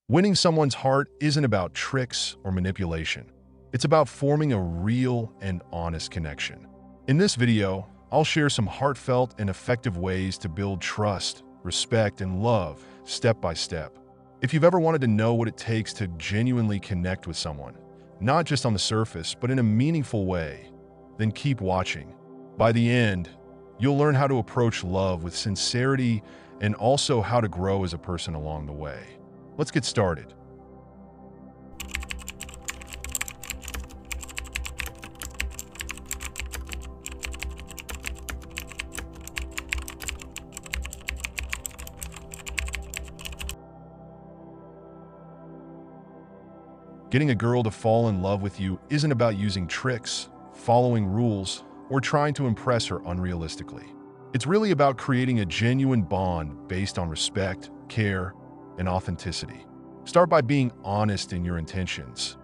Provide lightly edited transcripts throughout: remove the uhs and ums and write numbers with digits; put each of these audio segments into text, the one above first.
Winning someone's heart isn't about tricks or manipulation. It's about forming a real and honest connection. In this video, I'll share some heartfelt and effective ways to build trust, respect, and love step by step. If you've ever wanted to know what it takes to genuinely connect with someone, not just on the surface, but in a meaningful way, then keep watching. By the end, you'll learn how to approach love with sincerity and also how to grow as a person along the way. Let's get started. Getting a girl to fall in love with you isn't about using tricks, following rules, or trying to impress her unrealistically. It's really about creating a genuine bond based on respect, care, and authenticity. Start by being honest in your intentions,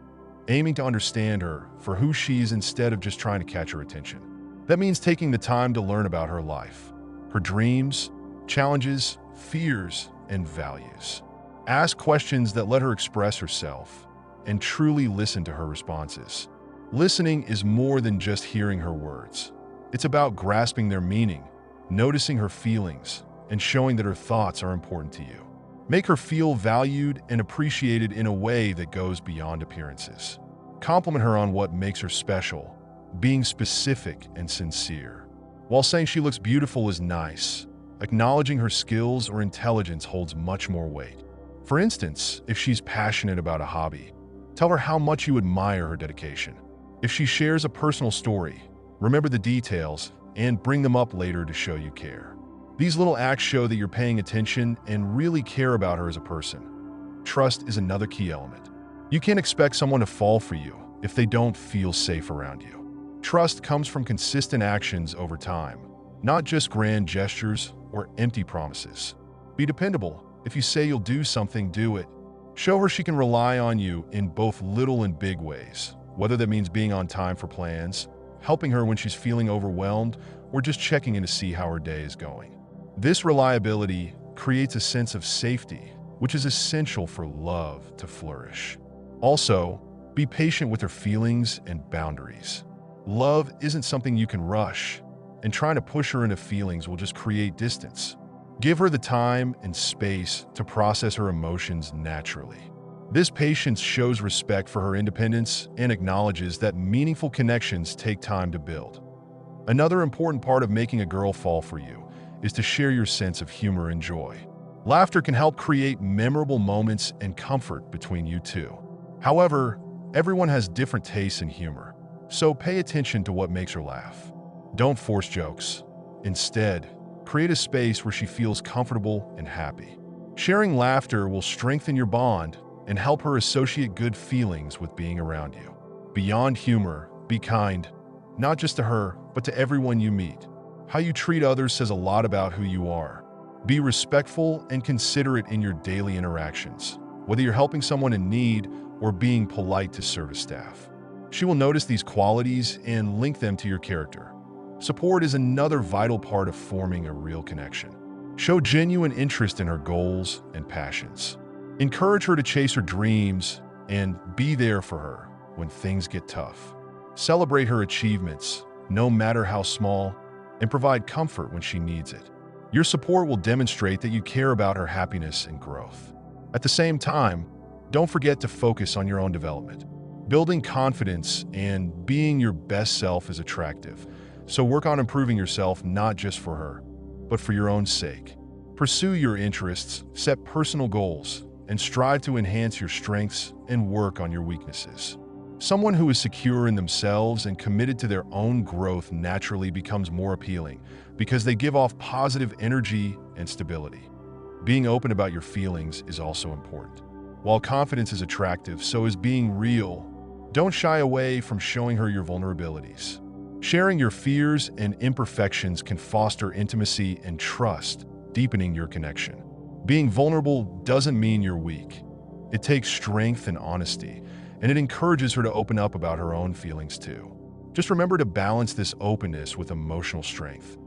aiming to understand her for who she is instead of just trying to catch her attention. That means taking the time to learn about her life, her dreams, challenges, fears, and values. Ask questions that let her express herself and truly listen to her responses. Listening is more than just hearing her words. It's about grasping their meaning, noticing her feelings, and showing that her thoughts are important to you. Make her feel valued and appreciated in a way that goes beyond appearances. Compliment her on what makes her special, being specific and sincere. While saying she looks beautiful is nice, acknowledging her skills or intelligence holds much more weight. For instance, if she's passionate about a hobby, tell her how much you admire her dedication. If she shares a personal story, remember the details and bring them up later to show you care. These little acts show that you're paying attention and really care about her as a person. Trust is another key element. You can't expect someone to fall for you if they don't feel safe around you. Trust comes from consistent actions over time, not just grand gestures or empty promises. Be dependable. If you say you'll do something, do it. Show her she can rely on you in both little and big ways, whether that means being on time for plans, helping her when she's feeling overwhelmed, or just checking in to see how her day is going. This reliability creates a sense of safety, which is essential for love to flourish. Also, be patient with her feelings and boundaries. Love isn't something you can rush, and trying to push her into feelings will just create distance. Give her the time and space to process her emotions naturally. This patience shows respect for her independence and acknowledges that meaningful connections take time to build. Another important part of making a girl fall for you is to share your sense of humor and joy. Laughter can help create memorable moments and comfort between you two. However, everyone has different tastes in humor, so pay attention to what makes her laugh. Don't force jokes. Instead, create a space where she feels comfortable and happy. Sharing laughter will strengthen your bond and help her associate good feelings with being around you. Beyond humor, be kind, not just to her, but to everyone you meet. How you treat others says a lot about who you are. Be respectful and considerate in your daily interactions, whether you're helping someone in need or being polite to service staff. She will notice these qualities and link them to your character. Support is another vital part of forming a real connection. Show genuine interest in her goals and passions. Encourage her to chase her dreams and be there for her when things get tough. Celebrate her achievements, no matter how small, and provide comfort when she needs it. Your support will demonstrate that you care about her happiness and growth. At the same time, don't forget to focus on your own development. Building confidence and being your best self is attractive, so work on improving yourself not just for her, but for your own sake. Pursue your interests, set personal goals, and strive to enhance your strengths and work on your weaknesses. Someone who is secure in themselves and committed to their own growth naturally becomes more appealing because they give off positive energy and stability. Being open about your feelings is also important. While confidence is attractive, so is being real. Don't shy away from showing her your vulnerabilities. Sharing your fears and imperfections can foster intimacy and trust, deepening your connection. Being vulnerable doesn't mean you're weak. It takes strength and honesty, and it encourages her to open up about her own feelings too. Just remember to balance this openness with emotional strength.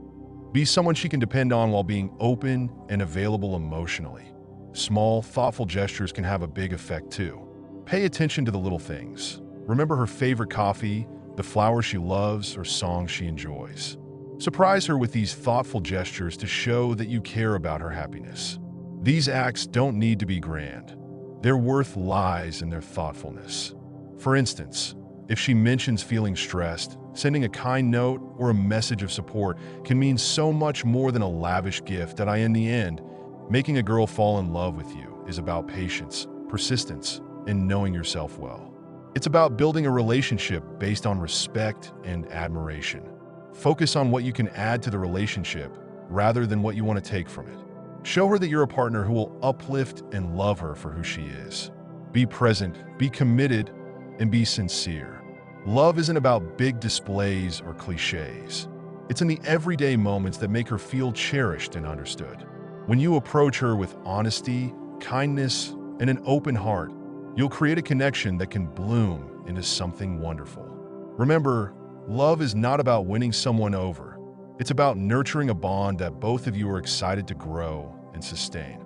Be someone she can depend on while being open and available emotionally. Small, thoughtful gestures can have a big effect too. Pay attention to the little things. Remember her favorite coffee, the flowers she loves, or songs she enjoys. Surprise her with these thoughtful gestures to show that you care about her happiness. These acts don't need to be grand. Their worth lies in their thoughtfulness. For instance, if she mentions feeling stressed, sending a kind note or a message of support can mean so much more than a lavish gift that in the end, making a girl fall in love with you is about patience, persistence, and knowing yourself well. It's about building a relationship based on respect and admiration. Focus on what you can add to the relationship rather than what you want to take from it. Show her that you're a partner who will uplift and love her for who she is. Be present, be committed, and be sincere. Love isn't about big displays or cliches. It's in the everyday moments that make her feel cherished and understood. When you approach her with honesty, kindness, and an open heart, you'll create a connection that can bloom into something wonderful. Remember, love is not about winning someone over. It's about nurturing a bond that both of you are excited to grow and sustain.